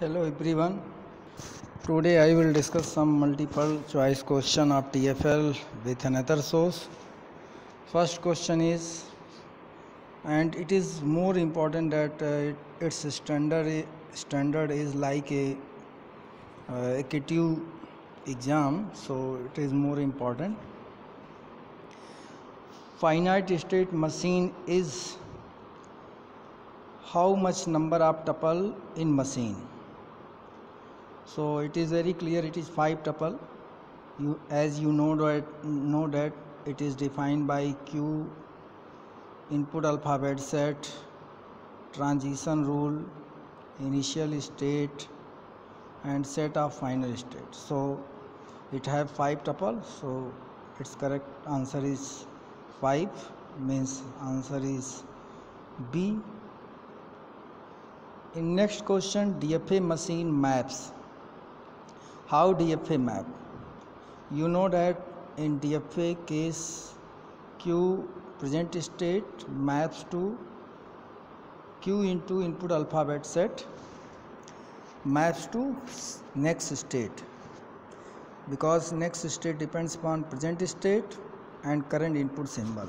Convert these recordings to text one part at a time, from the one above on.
Hello everyone. Today I will discuss some multiple choice question of TFL with another source. First question is, and it is more important that its standard is like a KTU exam, so it is more important. Finite state machine is how much number of tuple in machine? So it is very clear, it is 5 tuple. As you know that it is defined by Q, input alphabet set, transition rule, initial state, and set of final state. So it have 5 tuple. So its correct answer is 5. Means answer is B. In next question, DFA machine maps. How DFA map? You know that in DFA case, Q present state maps to Q into input alphabet set maps to next state, because next state depends upon present state and current input symbol.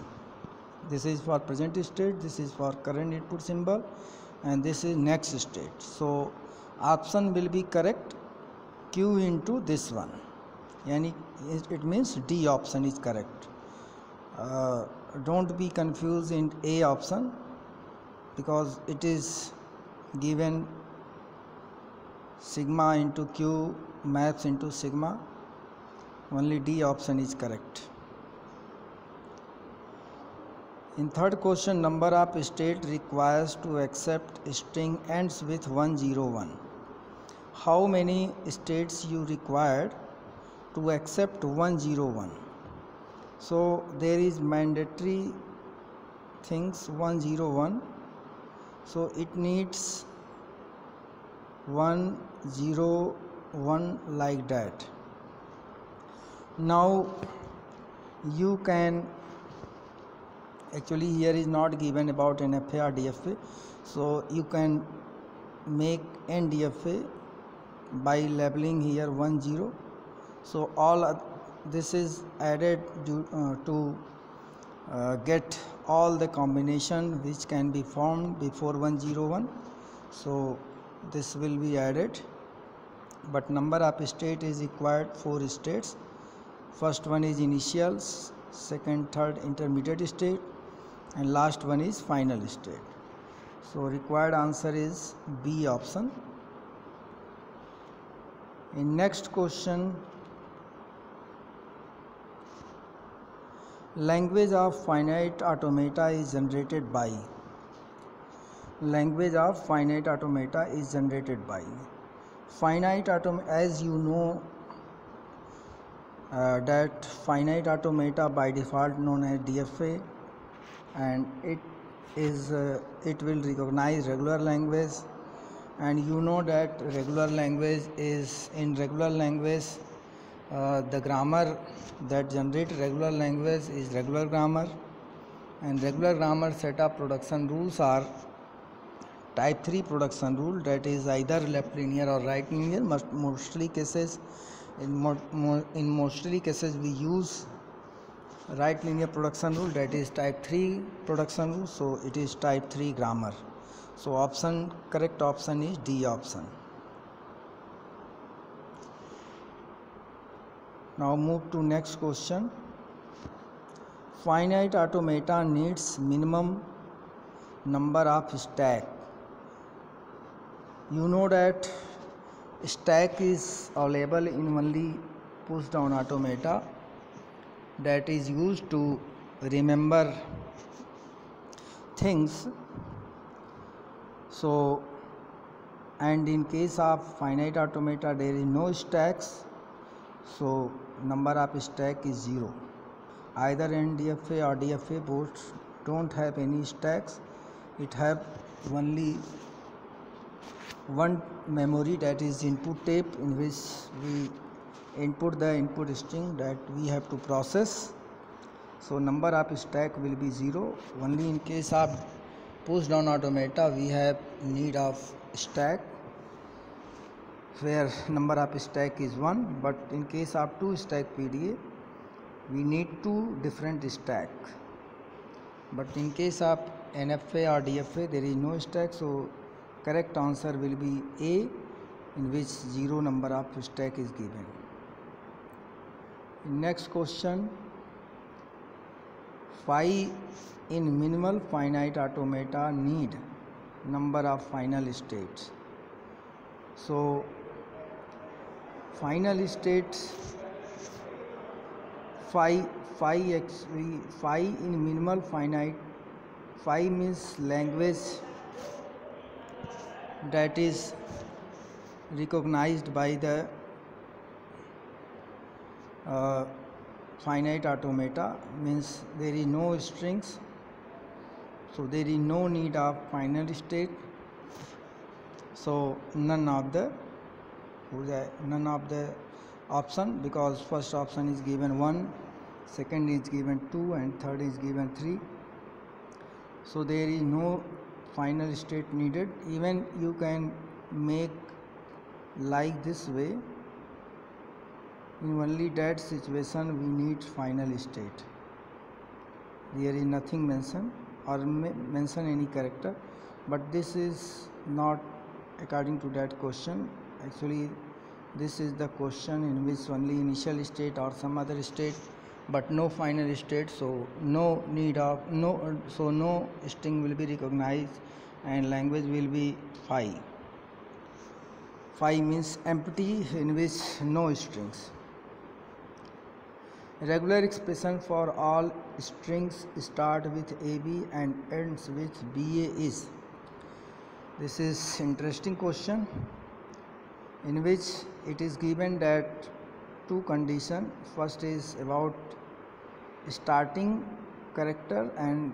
This is for present state, this is for current input symbol, and this is next state. So option will be correct, Q into this one, yani it means D option is correct. Don't be confused in A option, because it is given sigma into Q maps into sigma. Only D option is correct. In third question, number of state requires to accept string ends with 101. How many states you required to accept 101? So there is mandatory things 101. So it needs 101 like that. Now you can, actually here is not given about NFA or DFA, so you can make NDFA by labeling here 10. So all this is added to get all the combination which can be formed before 101. So this will be added, but number of state is required 4 states. First one is initials, second, third intermediate state, and last one is final state. So required answer is B option. In next question, language of finite automata is generated by. Language of finite automata is generated by. Finite automata, as you know that finite automata by default known as DFA, and it will recognize regular language, and you know that regular language is, in regular language the grammar that generate regular language is regular grammar, and regular grammar set of production rules are type 3 production rule, that is either left linear or right linear. Mostly cases we use right linear production rule, that is type 3 production rule. So it is type 3 grammar. So correct option is D option. Now move to next question. Finite automata needs minimum number of stack. You know that stack is available in only push down automata, that is used to remember things. So, and in case of finite automata there is no stacks, so number of stack is 0. Either NDFA or DFA both don't have any stacks. It have only one memory, that is input tape, in which we input the input string that we have to process. So number of stack will be 0. Only in case of push down automata we have need of stack. where number of stack is 1, but in case of 2 stack PDA we need 2 different stack. But in case of NFA or DFA there is no stack, so correct answer will be A, in which 0 number of stack is given. Next question, phi in minimal finite automata need number of final states. So final states phi in minimal finite, phi means language that is recognized by the finite automata, means there is no strings, so there is no need of final state. So none of the option, because first option is given 1, second is given 2, and third is given 3. So there is no final state needed. Even you can make like this way, in only that situation we need final state. There is nothing mentioned or mention any character, but this is not according to that question. Actually this is the question in which only initial state or some other state but no final state, so no string will be recognized and language will be phi. Phi means empty, in which no strings. Regular expression for all strings start with AB and ends with BA is. This is interesting question, in which it is given that 2 condition. First is about starting character and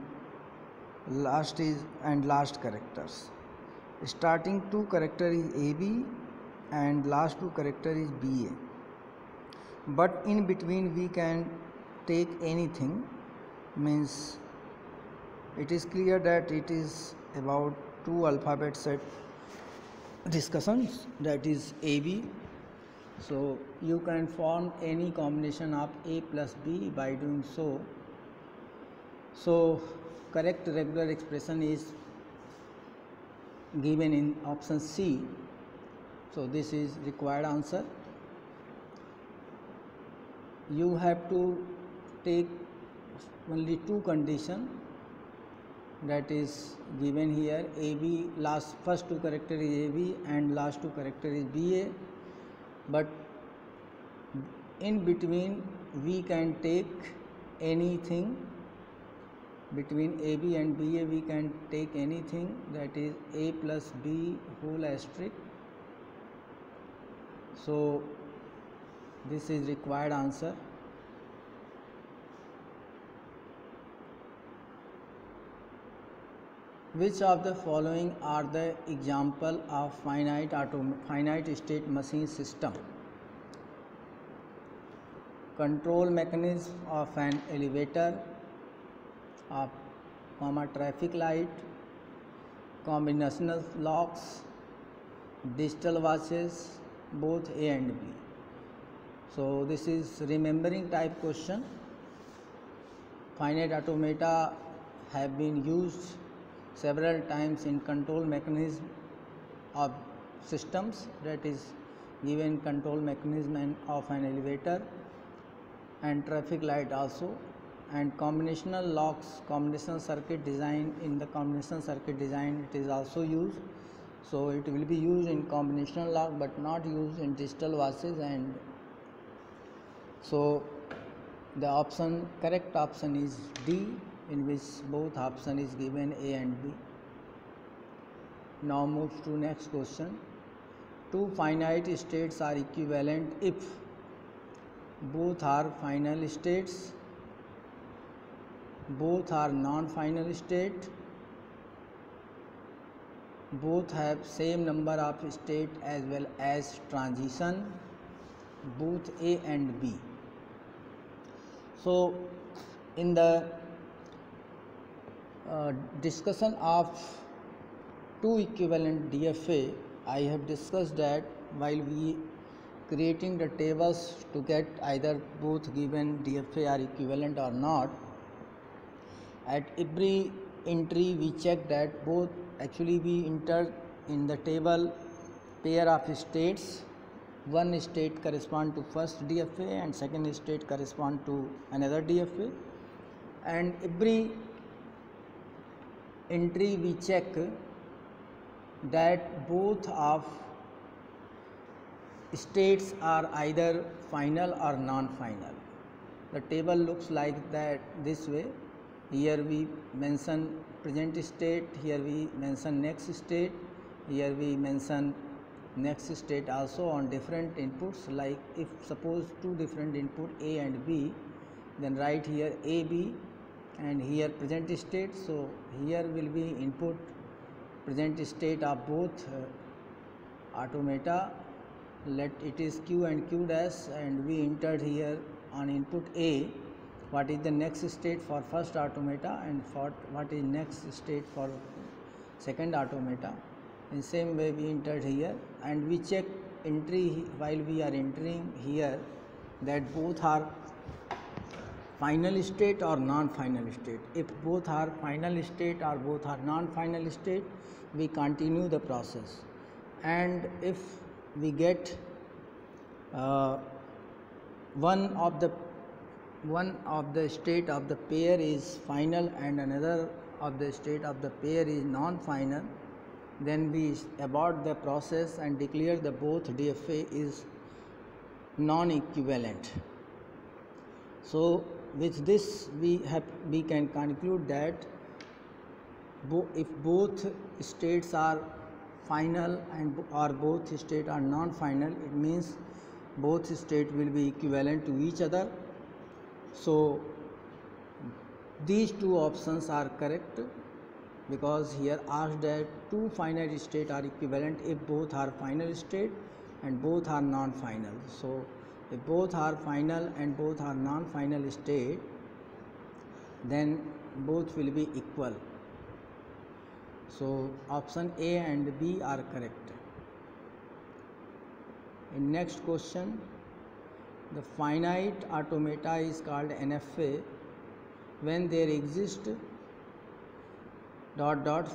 last characters. Starting 2 character is AB and last 2 character is BA, but in between we can take anything, means it is clear that it is about 2 alphabet set discussions, that is AB. So you can form any combination of A plus B by doing so. So correct regular expression is given in option C. So this is required answer. You have to take only 2 conditions, that is given here. AB, first 2 character is AB and last 2 character is BA, but in between we can take anything. Between AB and BA we can take anything, that is A plus B whole asterisk. So this is required answer. Which of the following are the example of finite state machine system? Control mechanism of an elevator, traffic light, combinational locks, digital watches, both A and B. So this is remembering type question. Finite automata have been used several times in control mechanism of systems, that is given control mechanism of an elevator and traffic light also, and combinational locks, combinational circuit design. In the combinational circuit design it is also used, so it will be used in combinational lock but not used in digital watches. And so the correct option is D, in which both option is given A and B. Now move to next question. 2 finite states are equivalent if both are final states, both are non-final state, both have same number of state as well as transition, both A and B. So in the discussion of 2 equivalent DFA, I have discussed that while we creating the tables to get either both given DFA are equivalent or not, at every entry we check that both, actually we enter in the table pair of states. One state correspond to first DFA and second state correspond to another DFA, and every entry we check that both of states are either final or non-final. The table looks like that this way. Here we mention present state, here we mention next state, here we mention next state also on different inputs. Like if suppose two different input A and B, then write here A, B, and here present state. So here will be input present state of both automata. Let it is Q and Q dash, and we entered here on input A what is the next state for first automata and for what is next state for second automata. In same way we entered here, and we check entry while we are entering here that both are final state or non-final state. If both are final state or both are non-final state, we continue the process. And if we get one of the state of the pair is final and another of the state of the pair is non-final, then we abort the process and declare the both DFA is non-equivalent. So with this we can conclude that if both states are final and or both states are non-final, it means both states will be equivalent to each other. So these two options are correct, because here asked that two finite states are equivalent if both are final state and both are non-final. So if both are final and both are non-final state, then both will be equal. So option A and B are correct. In next question, the finite automata is called NFA when there exists ...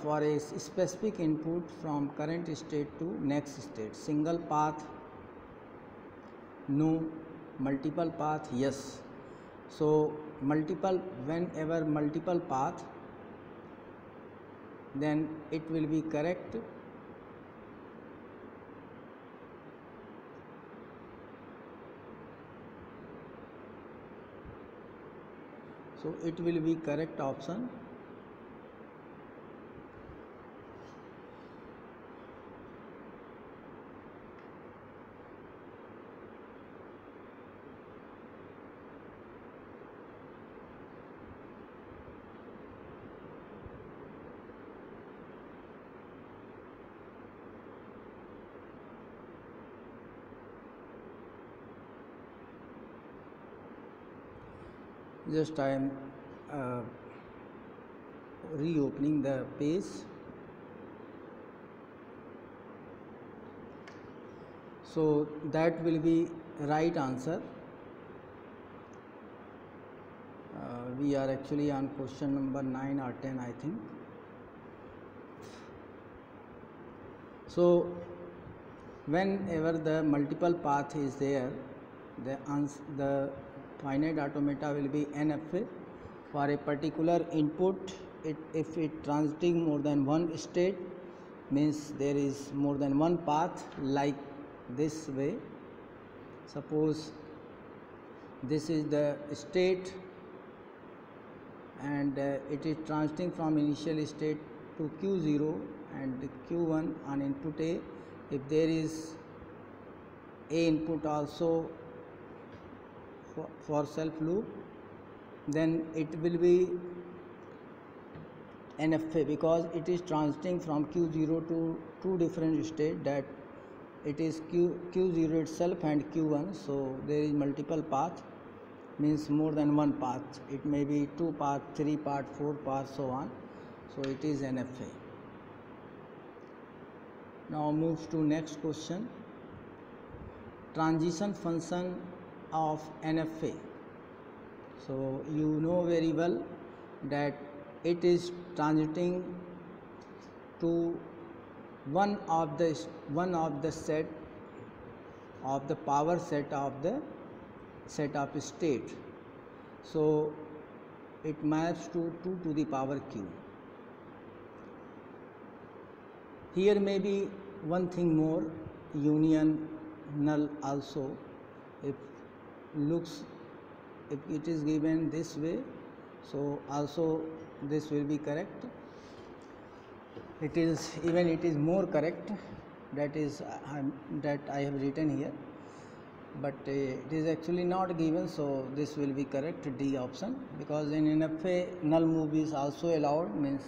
for a specific input from current state to next state. Single path, no. Multiple path, yes. So whenever multiple path, then it will be correct. So it will be correct option. Just I am reopening the page. So that will be right answer. We are actually on question number 9 or 10, I think. So whenever the multiple path is there, the finite automata will be NFA for a particular input. If it transiting more than one state, means there is more than one path, like this way. Suppose this is the state and it is transiting from initial state to Q0 and Q1 on input A. If there is A input also for self loop, then it will be NFA, because it is transiting from Q0 to two different states, that it is Q0 itself and Q1. So there is multiple path, means more than one path. It may be 2 path, 3 path, 4 path, so on. So it is NFA. Now moves to next question. transition function of NFA. So you know very well that it is transiting to one of the set of the power set of the set of state. So it maps to 2 to the power q. Here may be one thing more, union null also. If it is given this way, so also this will be correct. It is more correct, that I have written here, but it is actually not given, so this will be correct, D option, because in NFA null move is also allowed, means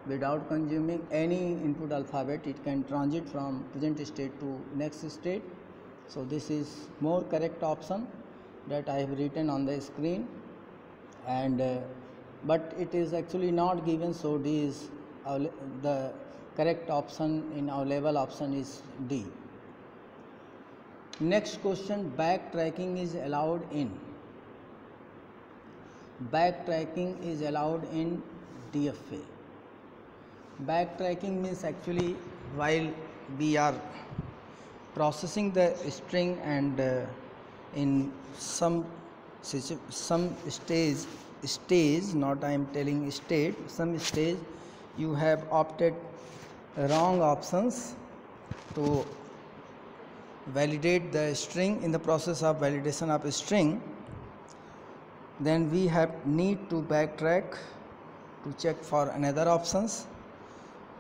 without consuming any input alphabet it can transit from present state to next state. So this is more correct option that I have written on the screen, and but it is actually not given, so D is the correct option in our level option is D. Next question, backtracking is allowed in. Backtracking is allowed in DFA. Backtracking means actually while we are processing the string and in some stage, not I am telling state, some stage you have opted wrong options to validate the string. In the process of validation of a string, then we have need to backtrack to check for another options.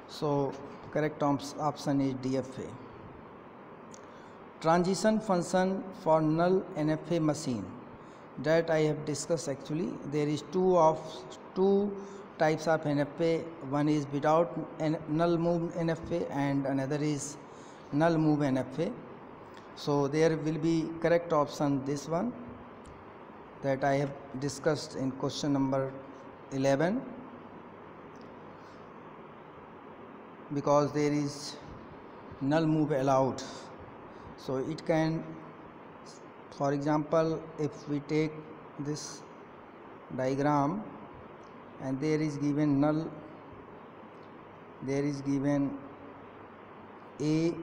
So correct option is DFA. Transition function for null NFA machine, that I have discussed. Actually there is two types of NFA. One is without null move NFA and another is null move NFA. So there will be correct option this one that I have discussed in question number 11, because there is null move allowed. So it can, for example, if we take this diagram and there is given null, there is given A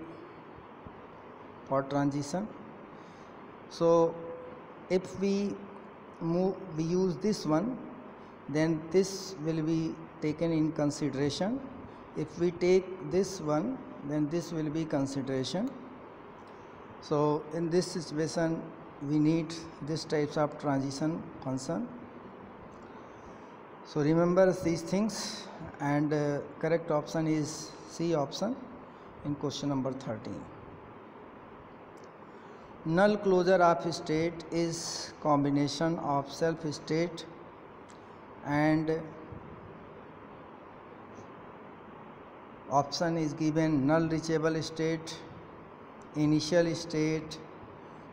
for transition. So if we use this one, then this will be taken in consideration. If we take this one, then this will be consideration. So in this situation we need this types of transition function. So remember these things, and correct option is C option in question number 13. Null closure of state is combination of self state and option is given null reachable state, initial state,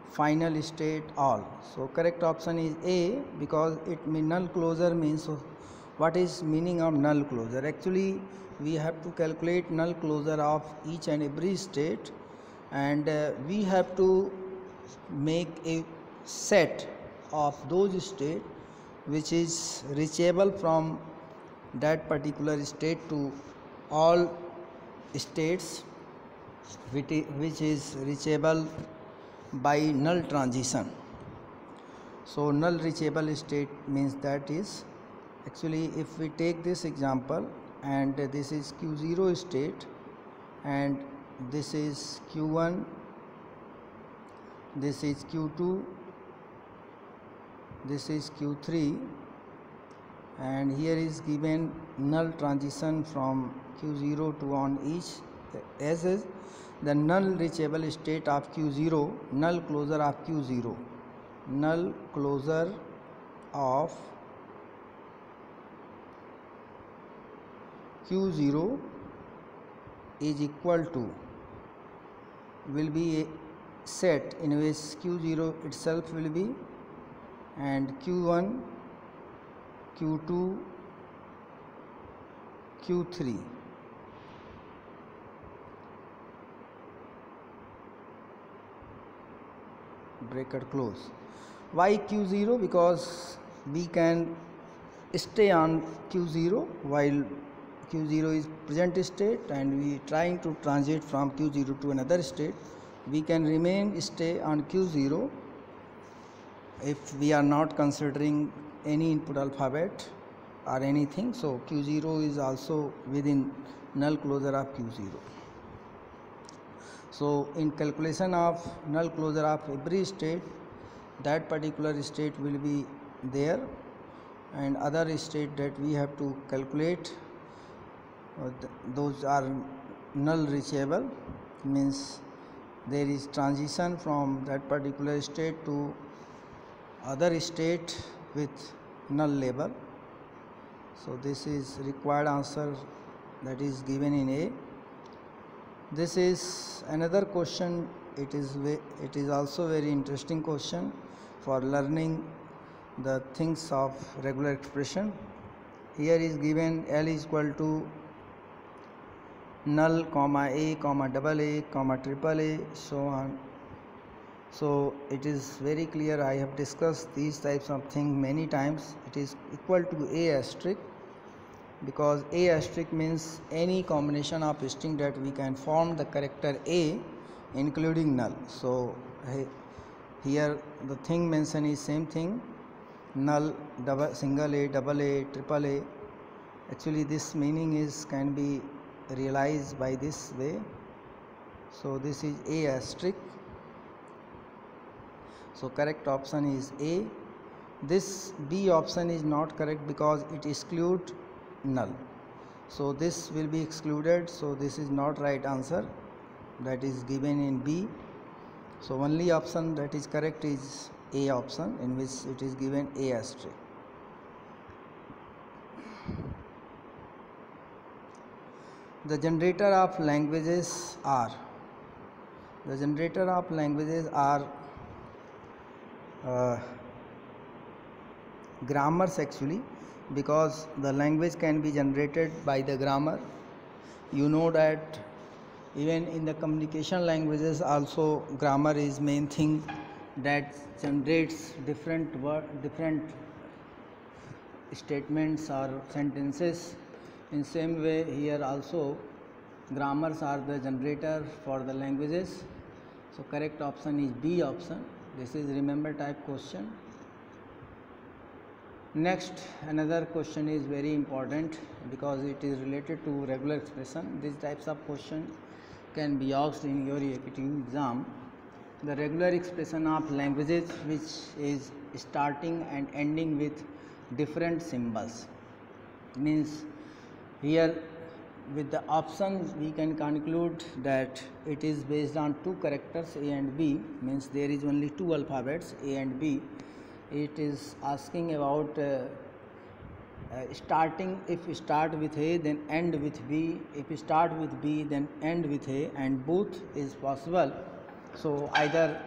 final state, all. So correct option is A, because it means null closure means, so what is meaning of null closure? Actually we have to calculate null closure of each and every state, and we have to make a set of those states which is reachable from that particular state to all states which is reachable by null transition. So null reachable state means that is, actually if we take this example, and this is Q0 state and this is Q1, this is Q2, this is Q3, and here is given null transition from Q0 to on each, as is the null reachable state of Q0, null closure of Q0, null closure of Q0 is equal to, will be a set in which Q0 itself will be, and Q1, Q2, Q3. bracket close. Why Q0? Because we can stay on Q0 while Q0 is present state and we trying to transit from Q0 to another state. We can remain stay on Q0 if we are not considering any input alphabet or anything. So Q0 is also within null closure of Q0. So in calculation of null closure of every state, that particular state will be there, and other state that we have to calculate, those are null reachable, means there is transition from that particular state to other state with null label. So this is required answer that is given in A. This is another question. It is also very interesting question for learning the things of regular expression. Here is given L is equal to null comma A comma double A comma triple A, so on. So it is very clear. I have discussed these types of things many times. It is equal to A asterisk, because A asterisk means any combination of string that we can form the character A including null. So here the thing mentioned is same thing, null, double, single A, double A, triple A. Actually this meaning is can be realized by this way. So this is A asterisk. So correct option is A. This B option is not correct because it excludes null. So this will be excluded. So this is not right answer. That is given in B. So only option that is correct is A option, in which it is given A asterisk. The generator of languages are. The generator of languages are grammars actually, because the language can be generated by the grammar. You know that even in the communication languages also grammar is main thing that generates different statements or sentences. In same way here also grammars are the generator for the languages. So correct option is B option. This is remember type question. Next, another question is very important because it is related to regular expression. These types of question can be asked in your exam. The regular expression of languages which is starting and ending with different symbols, means here with the option we can conclude that it is based on two characters A and B, means there is only two alphabets A and B. It is asking about starting, if start with A then end with B, if start with B then end with A, and both is possible. So either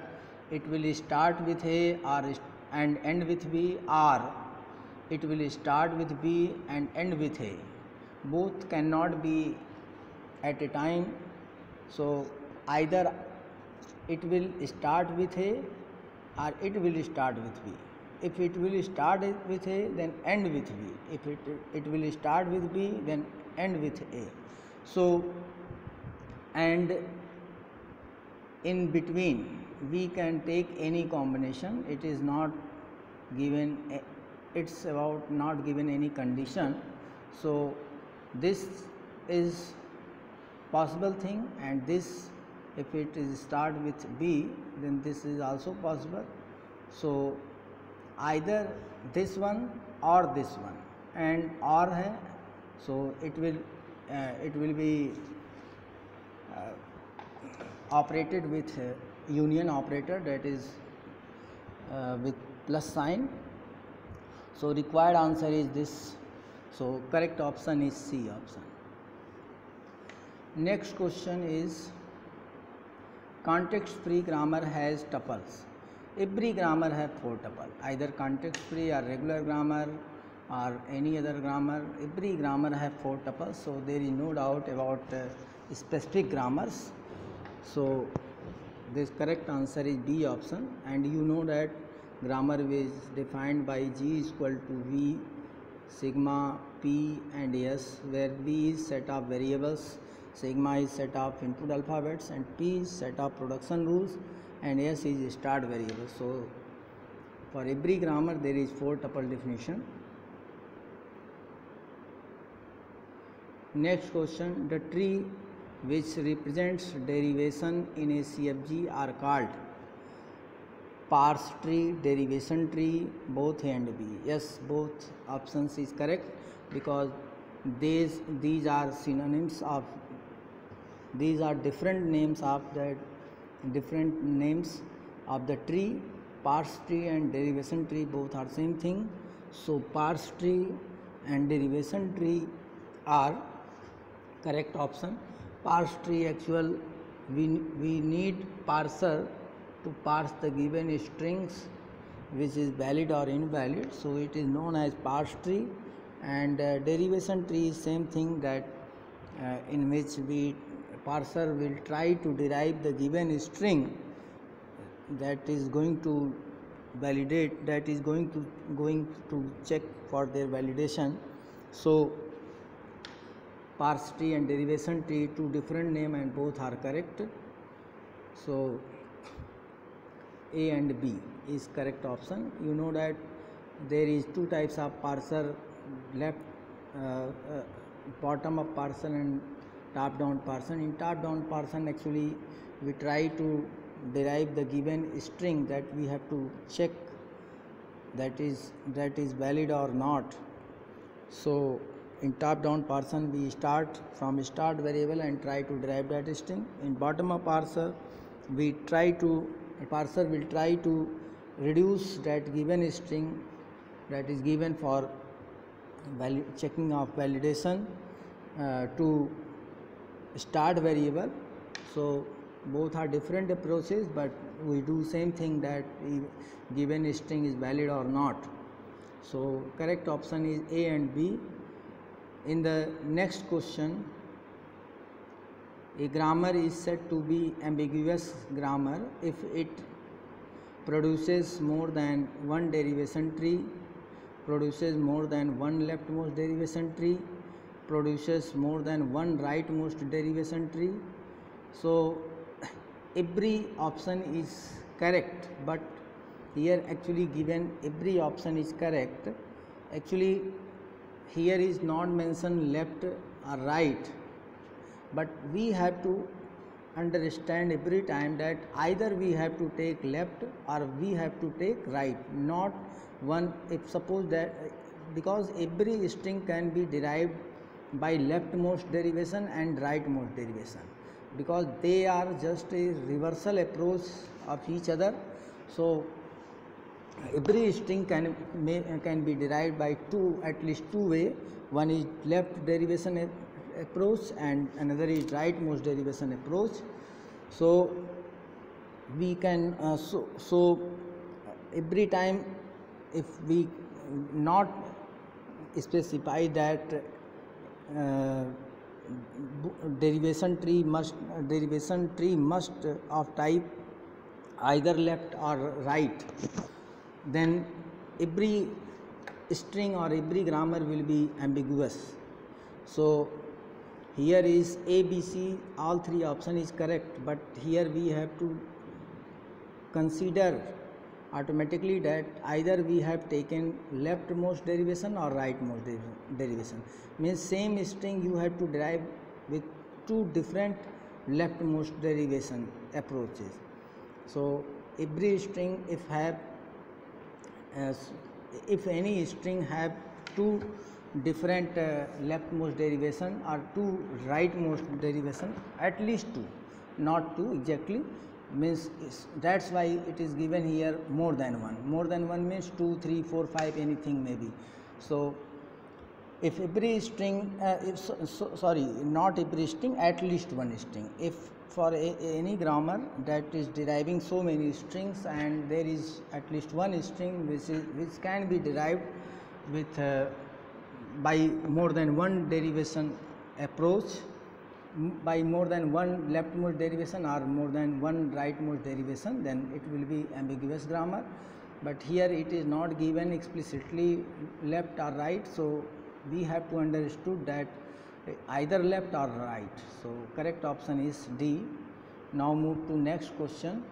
it will start with A or and end with B, or it will start with B and end with A. Both cannot be at a time. So either it will start with A or it will start with B. If it will start with A then end with B. If it will start with B then end with A. So and in between we can take any combination. It is not given, it's about not given any condition. So this is possible thing, and this, if it is start with B then this is also possible. So either this one or this one, and or hai, so it will be operated with union operator, that is with plus sign. So required answer is this. So correct option is C option. Next question is context free grammar has tuples. Every grammar have 4 tuple, either context free or regular grammar or any other grammar. Every grammar have 4 tuples, so there is no doubt about specific grammars. So this correct answer is B option. And you know that grammar is defined by G is equal to V sigma P and S, where B is set of variables, sigma is set of input alphabets, and P is set of production rules, and S is start variable. So for every grammar there is 4 tuple definition. Next question, the tree which represents derivation in a CFG are called parse tree, derivation tree, both A and B. Yes, both options is correct, because these are synonyms of, these are different names of the tree. Parse tree and derivation tree both are same thing. So parse tree and derivation tree are correct option. Parse tree, actual we need parser to parse the given strings which is valid or invalid, so it is known as parse tree. And derivation tree is same thing, that in which parser will try to derive the given string that is going to validate, that is going to check for their validation. So parse tree and derivation tree, two different name and both are correct. So A and B is correct option. You know that there is two types of parser, left bottom up parser and top down parser. In top down parser, actually we try to derive the given string that we have to check that is valid or not. So in top down parser we start from start variable and try to derive that string. In bottom up parser parser will try to reduce that given string that is given for checking of validation to start variable. So both are different approaches, but we do same thing, that given string is valid or not. So correct option is A and B. In the next question, a grammar is said to be ambiguous grammar if it produces more than one derivation tree, produces more than one leftmost derivation tree, produces more than one rightmost derivation tree. So every option is correct, but here actually given every option is correct. Actually here is not mentioned left or right, but we have to understand every time that either we have to take left or we have to take right, not one. If suppose that, because every string can be derived by leftmost derivation and rightmost derivation, because they are just a reversal approach of each other. So every string can be derived by at least two way. One is left derivation approach and another is rightmost derivation approach. So we can every time if we not specify that derivation tree must of type either left or right, then every string or every grammar will be ambiguous. So here is A, B, C, all three option is correct, but here we have to consider automatically that either we have taken leftmost derivation or rightmost derivation. Means same string you have to derive with two different leftmost derivation approaches. So every string if any string have two different leftmost derivation or two rightmost derivation, at least two, not two exactly, means that's why it is given here more than one. More than one means 2, 3, 4, 5, anything may be. So if every string not every string, at least one string. If for any grammar that is deriving so many strings and there is at least one string which can be derived with by more than one derivation approach, by more than one leftmost derivation or more than one rightmost derivation, then it will be ambiguous grammar. But here it is not given explicitly left or right, so we have to understood that either left or right. So correct option is D. Now move to next question.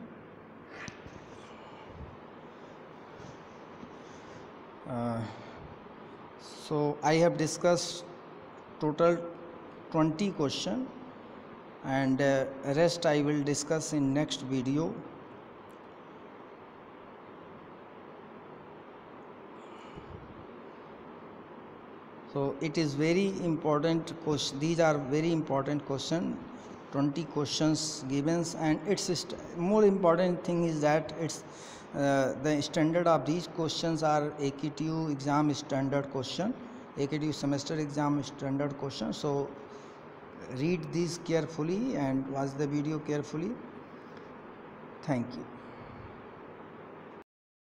So I have discussed total 20 question, and rest I will discuss in next video. So it is very important question. These are very important question. 20 questions given, and it's more important thing is that it's the standard of these questions are AQTU exam standard question, AQTU semester exam standard question. So read these carefully and watch the video carefully. Thank you.